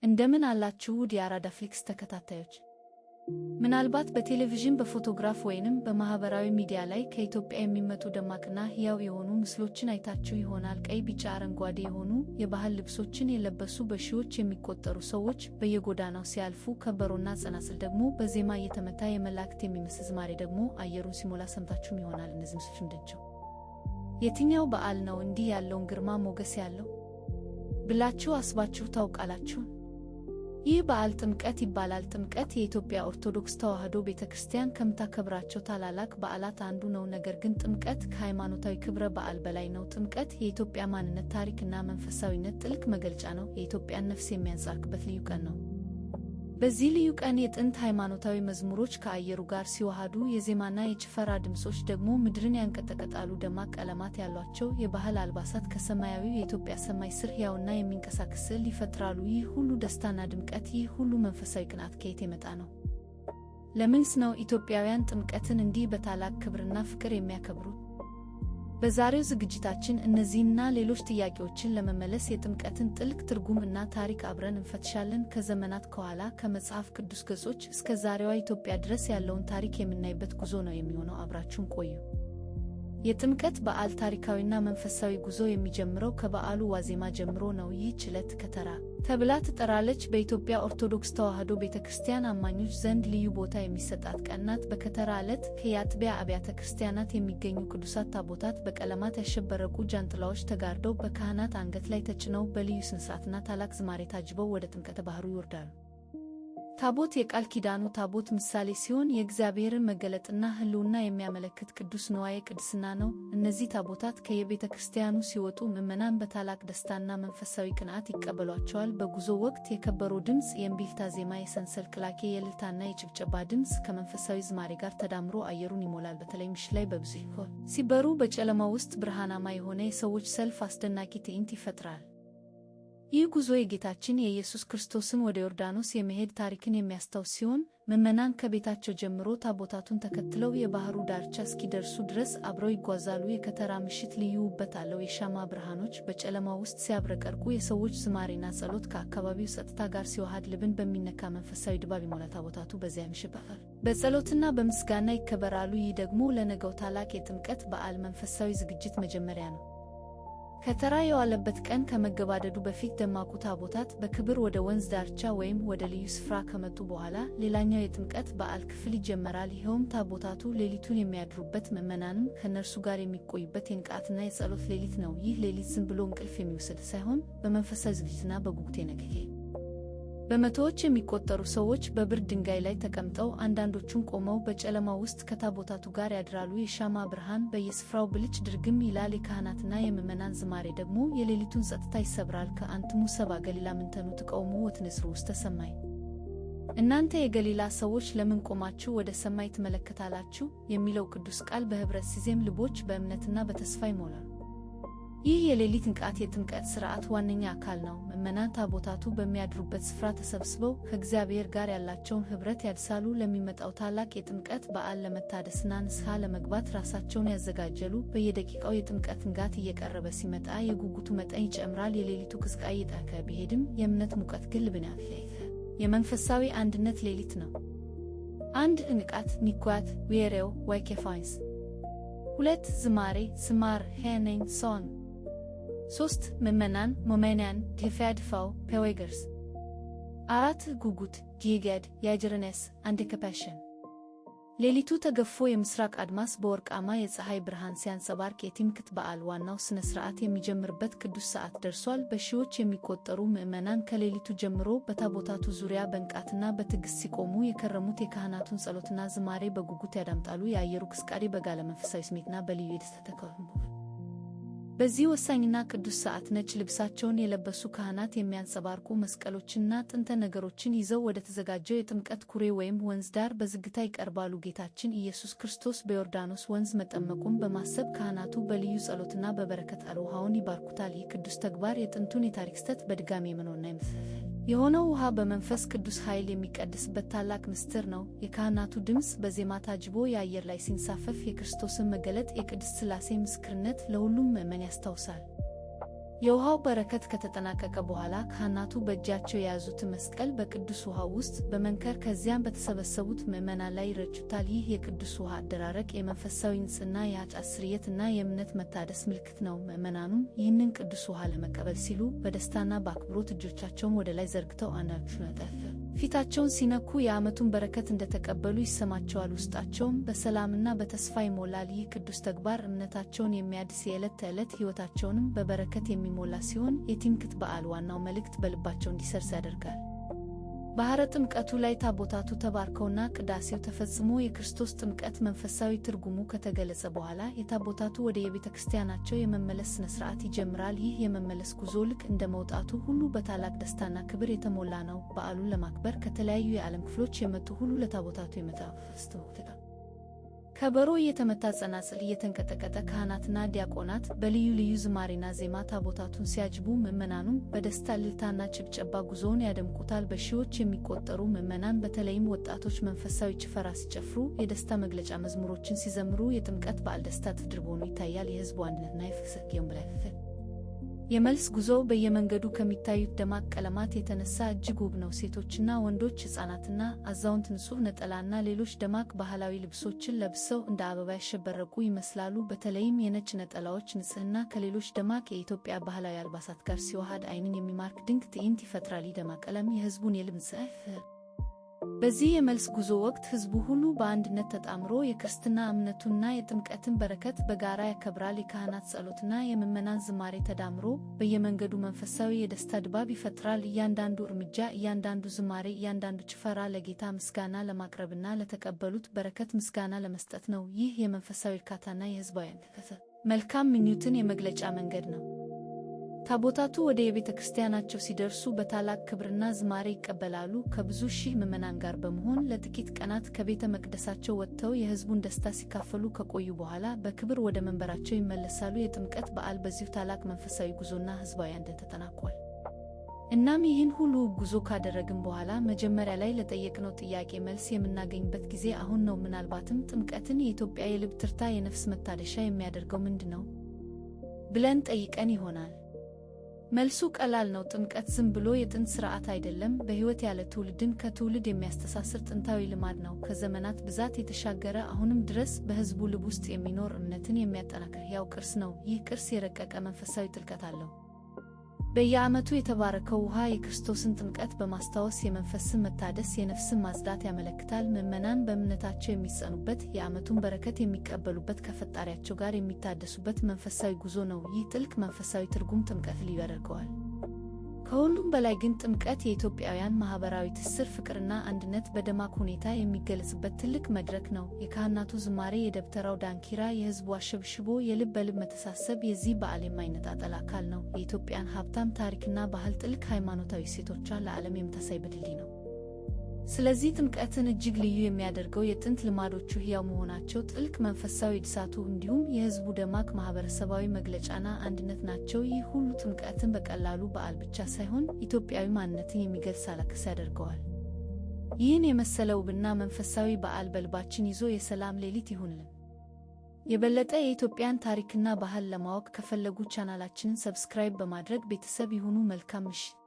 እንደምን አላችሁ ውድ የአራዳ ፍሊክስ ተከታታዮች። ምናልባት በቴሌቪዥን በፎቶግራፍ ወይንም በማህበራዊ ሚዲያ ላይ ከኢትዮጵያ የሚመጡ ደማቅና ሕያው የሆኑ ምስሎችን አይታችሁ ይሆናል። ቀይ፣ ቢጫ፣ አረንጓዴ የሆኑ የባህል ልብሶችን የለበሱ በሺዎች የሚቆጠሩ ሰዎች በየጎዳናው ሲያልፉ፣ ከበሮና ጸናጽል ደግሞ በዜማ እየተመታ የመላእክት የሚመስል ዝማሬ ደግሞ አየሩን ሲሞላ ሰምታችሁም ይሆናል። እነዚህ ምስሎች ምንድናቸው? የትኛው በዓል ነው እንዲህ ያለውን ግርማ ሞገስ ያለው ብላችሁ አስባችሁ ታውቃላችሁ? ይህ በዓል ጥምቀት ይባላል። ጥምቀት የኢትዮጵያ ኦርቶዶክስ ተዋሕዶ ቤተክርስቲያን ከምታከብራቸው ታላላቅ በዓላት አንዱ ነው። ነገር ግን ጥምቀት ከሃይማኖታዊ ክብረ በዓል በላይ ነው። ጥምቀት የኢትዮጵያ ማንነት፣ ታሪክና መንፈሳዊነት ጥልቅ መግለጫ ነው። የኢትዮጵያን ነፍስ የሚያንጸባርቅበት ልዩ ቀን ነው። በዚህ ልዩ ቀን የጥንት ሃይማኖታዊ መዝሙሮች ከአየሩ ጋር ሲዋሃዱ፣ የዜማና የጭፈራ ድምጾች ደግሞ ምድርን ያንቀጠቀጣሉ። ደማቅ ቀለማት ያሏቸው የባህል አልባሳት ከሰማያዊው የኢትዮጵያ ሰማይ ስር ሕያውና የሚንቀሳቀስ ስዕል ይፈጥራሉ። ይህ ሁሉ ደስታና ድምቀት፣ ይህ ሁሉ መንፈሳዊ ቅንዓት ከየት የመጣ ነው? ለምንስ ነው ኢትዮጵያውያን ጥምቀትን እንዲህ በታላቅ ክብርና ፍቅር የሚያከብሩት? በዛሬው ዝግጅታችን እነዚህና ሌሎች ጥያቄዎችን ለመመለስ የጥምቀትን ጥልቅ ትርጉም እና ታሪክ አብረን እንፈትሻለን። ከዘመናት ከኋላ ከመጽሐፍ ቅዱስ ገጾች እስከ ዛሬዋ ኢትዮጵያ ድረስ ያለውን ታሪክ የምናይበት ጉዞ ነው የሚሆነው። አብራችሁን ቆዩ። የጥምቀት በዓል ታሪካዊና መንፈሳዊ ጉዞ የሚጀምረው ከበዓሉ ዋዜማ ጀምሮ ነው። ይህች ዕለት ከተራ ተብላ ትጠራለች። በኢትዮጵያ ኦርቶዶክስ ተዋሕዶ ቤተክርስቲያን አማኞች ዘንድ ልዩ ቦታ የሚሰጣት ቀን ናት። በከተራ ዕለት ከየአጥቢያ አብያተ ክርስቲያናት የሚገኙ ቅዱሳት ታቦታት በቀለማት ያሸበረቁ ጃንጥላዎች ተጋርደው በካህናት አንገት ላይ ተጭነው በልዩ ስነ-ስርዓትና ታላቅ ዝማሬ ታጅበው ወደ ጥምቀተ ባሕሩ ይወርዳሉ። ታቦት የቃል ኪዳኑ ታቦት ምሳሌ ሲሆን የእግዚአብሔርን መገለጥና ሕልውና የሚያመለክት ቅዱስ ንዋየ ቅድስና ነው። እነዚህ ታቦታት ከየቤተ ክርስቲያኑ ሲወጡ ምዕመናን በታላቅ ደስታና መንፈሳዊ ቅንዓት ይቀበሏቸዋል። በጉዞ ወቅት የከበሮ ድምፅ፣ የእምቢልታ ዜማ፣ የሰንሰል ቅላቄ፣ የእልልታና የጭብጨባ ድምፅ ከመንፈሳዊ ዝማሬ ጋር ተዳምሮ አየሩን ይሞላል። በተለይ ምሽት ላይ በብዙ ሲበሩ በጨለማ ውስጥ ብርሃናማ የሆነ የሰዎች ሰልፍ አስደናቂ ትዕይንት ይፈጥራል። ይህ ጉዞ የጌታችን የኢየሱስ ክርስቶስን ወደ ዮርዳኖስ የመሄድ ታሪክን የሚያስታውስ ሲሆን፣ ምዕመናን ከቤታቸው ጀምሮ ታቦታቱን ተከትለው የባሕሩ ዳርቻ እስኪደርሱ ድረስ አብረው ይጓዛሉ። የከተራ ምሽት ልዩ ውበት አለው። የሻማ ብርሃኖች በጨለማ ውስጥ ሲያብረቀርቁ፣ የሰዎች ዝማሬና ጸሎት ከአካባቢው ጸጥታ ጋር ሲዋሃድ ልብን በሚነካ መንፈሳዊ ድባብ ይሞላል። ታቦታቱ በዚያ ምሽት በጸሎትና በምስጋና ይከበራሉ። ይህ ደግሞ ለነገው ታላቅ የጥምቀት በዓል መንፈሳዊ ዝግጅት መጀመሪያ ነው። ከተራ የዋለበት ቀን ከመገባደዱ በፊት ደማቁ ታቦታት በክብር ወደ ወንዝ ዳርቻ ወይም ወደ ልዩ ስፍራ ከመጡ በኋላ ሌላኛው የጥምቀት በዓል ክፍል ይጀመራል። ይኸውም ታቦታቱ ሌሊቱን የሚያድሩበት፣ ምዕመናንም ከእነርሱ ጋር የሚቆዩበት የንቃትና የጸሎት ሌሊት ነው። ይህ ሌሊት ዝም ብሎ እንቅልፍ የሚወስድ ሳይሆን በመንፈሳዊ ዝግጅትና በጉጉት የነገ በመቶዎች የሚቆጠሩ ሰዎች በብርድ ድንጋይ ላይ ተቀምጠው፣ አንዳንዶቹም ቆመው በጨለማ ውስጥ ከታቦታቱ ጋር ያድራሉ። የሻማ ብርሃን በየስፍራው ብልጭ ድርግም ይላል። የካህናትና የምዕመናን ዝማሬ ደግሞ የሌሊቱን ጸጥታ ይሰብራል። ከአንትሙ ሰብአ ገሊላ ምንተኑ ትቆሙ ወትንጽሩ ውስተ ሰማይ፣ እናንተ የገሊላ ሰዎች ለምን ቆማችሁ ወደ ሰማይ ትመለከታላችሁ? የሚለው ቅዱስ ቃል በኅብረት ሲዜም ልቦች በእምነትና በተስፋ ይሞላሉ። ይህ የሌሊት ንቃት የጥምቀት ሥርዓት ዋነኛ አካል ነው። ምዕመናን ታቦታቱ በሚያድሩበት ስፍራ ተሰብስበው ከእግዚአብሔር ጋር ያላቸውን ኅብረት ያድሳሉ። ለሚመጣው ታላቅ የጥምቀት በዓል ለመታደስና ንስሐ ለመግባት ራሳቸውን ያዘጋጃሉ። በየደቂቃው የጥምቀት ንጋት እየቀረበ ሲመጣ የጉጉቱ መጠን ይጨምራል። የሌሊቱ ቅዝቃዜ እየጠነከረ ቢሄድም የእምነት ሙቀት ግን ልብን ያፍላል። የመንፈሳዊ አንድነት ሌሊት ነው። 1 ንቃት ኒኳት ዌሬው ዋይኬፋይንስ 2 ዝማሬ ስማር ሄነኝ ሶን 3 ምዕመናን ሞሜንያን ዲፋድፋው ፔዌገርስ 4 ጉጉት ጊገድ ያጅርነስ አንዲከፓሽን ሌሊቱ ተገፎ የምስራቅ አድማስ በወርቃማ የፀሐይ ብርሃን ሲያንጸባርቅ የጥምቀት በዓል ዋናው ሥነ ሥርዓት የሚጀምርበት ቅዱስ ሰዓት ደርሷል። በሺዎች የሚቆጠሩ ምዕመናን ከሌሊቱ ጀምሮ በታቦታቱ ዙሪያ በንቃትና በትዕግሥት ሲቆሙ፣ የከረሙት የካህናቱን ጸሎትና ዝማሬ በጉጉት ያዳምጣሉ። የአየሩ ቅዝቃዜ በጋለ መንፈሳዊ ስሜትና በልዩ የደስታ ተከቧል። በዚህ ወሳኝና ቅዱስ ሰዓት ነጭ ልብሳቸውን የለበሱ ካህናት የሚያንጸባርቁ መስቀሎችንና ጥንተ ነገሮችን ይዘው ወደ ተዘጋጀው የጥምቀት ኩሬ ወይም ወንዝ ዳር በዝግታ ይቀርባሉ። ጌታችን ኢየሱስ ክርስቶስ በዮርዳኖስ ወንዝ መጠመቁን በማሰብ ካህናቱ በልዩ ጸሎትና በበረከት ውሃውን ይባርኩታል። ይህ ቅዱስ ተግባር የጥንቱን የታሪክ ስህተት በድጋሚ የመኖርና የሆነው ውሃ በመንፈስ ቅዱስ ኃይል የሚቀደስበት ታላቅ ምስጢር ነው። የካህናቱ ድምፅ በዜማ ታጅቦ የአየር ላይ ሲንሳፈፍ የክርስቶስን መገለጥ፣ የቅድስት ሥላሴ ምስክርነት ለሁሉም ምዕመን ያስታውሳል። የውሃው በረከት ከተጠናቀቀ በኋላ ካህናቱ በእጃቸው የያዙትን መስቀል በቅዱስ ውሃው ውስጥ በመንከር ከዚያም በተሰበሰቡት ምዕመናን ላይ ይረጩታል። ይህ የቅዱስ ውሃ አደራረቅ የመንፈሳዊ ንጽሕና፣ የኃጢአት ስርየት እና የእምነት መታደስ ምልክት ነው። ምዕመናኑም ይህንን ቅዱስ ውሃ ለመቀበል ሲሉ በደስታና በአክብሮት እጆቻቸውን ወደ ላይ ዘርግተው ፊታቸውን ሲነኩ የዓመቱን በረከት እንደተቀበሉ ይሰማቸዋል። ውስጣቸውም በሰላምና በተስፋ ይሞላል። ይህ ቅዱስ ተግባር እምነታቸውን የሚያድስ የዕለት ተዕለት ሕይወታቸውንም በበረከት የሚሞላ ሲሆን የትምክህት በዓል ዋናው መልእክት በልባቸው እንዲሰርጽ ያደርጋል። ባሕረ ጥምቀቱ ላይ ታቦታቱ ተባርከውና ቅዳሴው ተፈጽሞ የክርስቶስ ጥምቀት መንፈሳዊ ትርጉሙ ከተገለጸ በኋላ የታቦታቱ ወደ የቤተ ክርስቲያናቸው የመመለስ ሥነ ሥርዓት ይጀምራል። ይህ የመመለስ ጉዞ ልክ እንደ መውጣቱ ሁሉ በታላቅ ደስታና ክብር የተሞላ ነው። በዓሉን ለማክበር ከተለያዩ የዓለም ክፍሎች የመጡ ሁሉ ለታቦታቱ ከበሮ እየተመታ፣ ጸናጽል እየተንቀጠቀጠ፣ ካህናትና ዲያቆናት በልዩ ልዩ ዝማሬና ዜማ ታቦታቱን ሲያጅቡ፣ ምዕመናኑም በደስታ እልልታና ጭብጨባ ጉዞውን ያደምቁታል። በሺዎች የሚቆጠሩ ምዕመናን በተለይም ወጣቶች መንፈሳዊ ጭፈራ ሲጨፍሩ፣ የደስታ መግለጫ መዝሙሮችን ሲዘምሩ የጥምቀት በዓል ደስታ ተድርቦ ይታያል። የሕዝቡ አንድነትና የፍቅር የመልስ ጉዞው በየመንገዱ ከሚታዩት ደማቅ ቀለማት የተነሳ እጅግ ውብ ነው። ሴቶችና ወንዶች፣ ሕፃናትና አዛውንት ንጹሕ ነጠላና ሌሎች ደማቅ ባህላዊ ልብሶችን ለብሰው እንደ አበባ ያሸበረቁ ይመስላሉ። በተለይም የነጭ ነጠላዎች ንጽሕና ከሌሎች ደማቅ የኢትዮጵያ ባህላዊ አልባሳት ጋር ሲዋሃድ ዓይንን የሚማርክ ድንቅ ትዕይንት ይፈጥራል። ደማቅ ቀለም የሕዝቡን የልብ በዚህ የመልስ ጉዞ ወቅት ሕዝቡ ሁሉ በአንድነት ተጣምሮ የክርስትና እምነቱንና የጥምቀትን በረከት በጋራ ያከብራል። የካህናት ጸሎትና የምዕመናን ዝማሬ ተዳምሮ በየመንገዱ መንፈሳዊ የደስታ ድባብ ይፈጥራል። እያንዳንዱ እርምጃ፣ እያንዳንዱ ዝማሬ፣ እያንዳንዱ ጭፈራ ለጌታ ምስጋና ለማቅረብና ለተቀበሉት በረከት ምስጋና ለመስጠት ነው። ይህ የመንፈሳዊ እርካታና የሕዝባዊ መልካም ምኞትን የመግለጫ መንገድ ነው። ታቦታቱ ወደ የቤተ ክርስቲያናቸው ሲደርሱ በታላቅ ክብርና ዝማሬ ይቀበላሉ። ከብዙ ሺህ ምዕመናን ጋር በመሆን ለጥቂት ቀናት ከቤተ መቅደሳቸው ወጥተው የሕዝቡን ደስታ ሲካፈሉ ከቆዩ በኋላ በክብር ወደ መንበራቸው ይመለሳሉ። የጥምቀት በዓል በዚሁ ታላቅ መንፈሳዊ ጉዞና ሕዝባዊ አንድነት ተጠናቋል። እናም ይህን ሁሉ ጉዞ ካደረግን በኋላ መጀመሪያ ላይ ለጠየቅነው ጥያቄ መልስ የምናገኝበት ጊዜ አሁን ነው። ምናልባትም ጥምቀትን የኢትዮጵያ የልብ ትርታ፣ የነፍስ መታደሻ የሚያደርገው ምንድን ነው ብለን ጠይቀን ይሆናል። መልሱ ቀላል ነው። ጥምቀት ዝም ብሎ የጥንት ሥርዓት አይደለም። በሕይወት ያለ ትውልድን ከትውልድ የሚያስተሳስር ጥንታዊ ልማድ ነው። ከዘመናት ብዛት የተሻገረ አሁንም ድረስ በሕዝቡ ልብ ውስጥ የሚኖር እምነትን የሚያጠናክር ሕያው ቅርስ ነው። ይህ ቅርስ የረቀቀ መንፈሳዊ ጥልቀት አለው። በየዓመቱ የተባረከው ውሃ የክርስቶስን ጥምቀት በማስታወስ የመንፈስን መታደስ፣ የነፍስን ማጽዳት ያመለክታል። ምዕመናን በእምነታቸው የሚጸኑበት፣ የዓመቱን በረከት የሚቀበሉበት፣ ከፈጣሪያቸው ጋር የሚታደሱበት መንፈሳዊ ጉዞ ነው። ይህ ጥልቅ መንፈሳዊ ትርጉም ጥምቀት ልዩ ያደርገዋል። ከሁሉም በላይ ግን ጥምቀት የኢትዮጵያውያን ማኅበራዊ ትስስር፣ ፍቅርና አንድነት በደማቅ ሁኔታ የሚገለጽበት ትልቅ መድረክ ነው። የካህናቱ ዝማሬ፣ የደብተራው ዳንኪራ፣ የሕዝቡ አሸብሽቦ፣ የልብ በልብ መተሳሰብ የዚህ በዓል የማይነጣጠል አካል ነው። የኢትዮጵያን ሀብታም ታሪክና ባህል፣ ጥልቅ ሃይማኖታዊ እሴቶቿን ለዓለም የምታሳይበት ድልድይ ነው። ስለዚህ ጥምቀትን እጅግ ልዩ የሚያደርገው የጥንት ልማዶቹ ሕያው መሆናቸው፣ ጥልቅ መንፈሳዊ እድሳቱ እንዲሁም የሕዝቡ ደማቅ ማኅበረሰባዊ መግለጫና አንድነት ናቸው። ይህ ሁሉ ጥምቀትን በቀላሉ በዓል ብቻ ሳይሆን ኢትዮጵያዊ ማንነትን የሚገልጽ አለክስ ያደርገዋል። ይህን የመሰለ ውብና መንፈሳዊ በዓል በልባችን ይዞ የሰላም ሌሊት ይሁንልን። የበለጠ የኢትዮጵያን ታሪክና ባህል ለማወቅ ከፈለጉ ቻናላችንን ሰብስክራይብ በማድረግ ቤተሰብ ይሁኑ። መልካም ምሽት።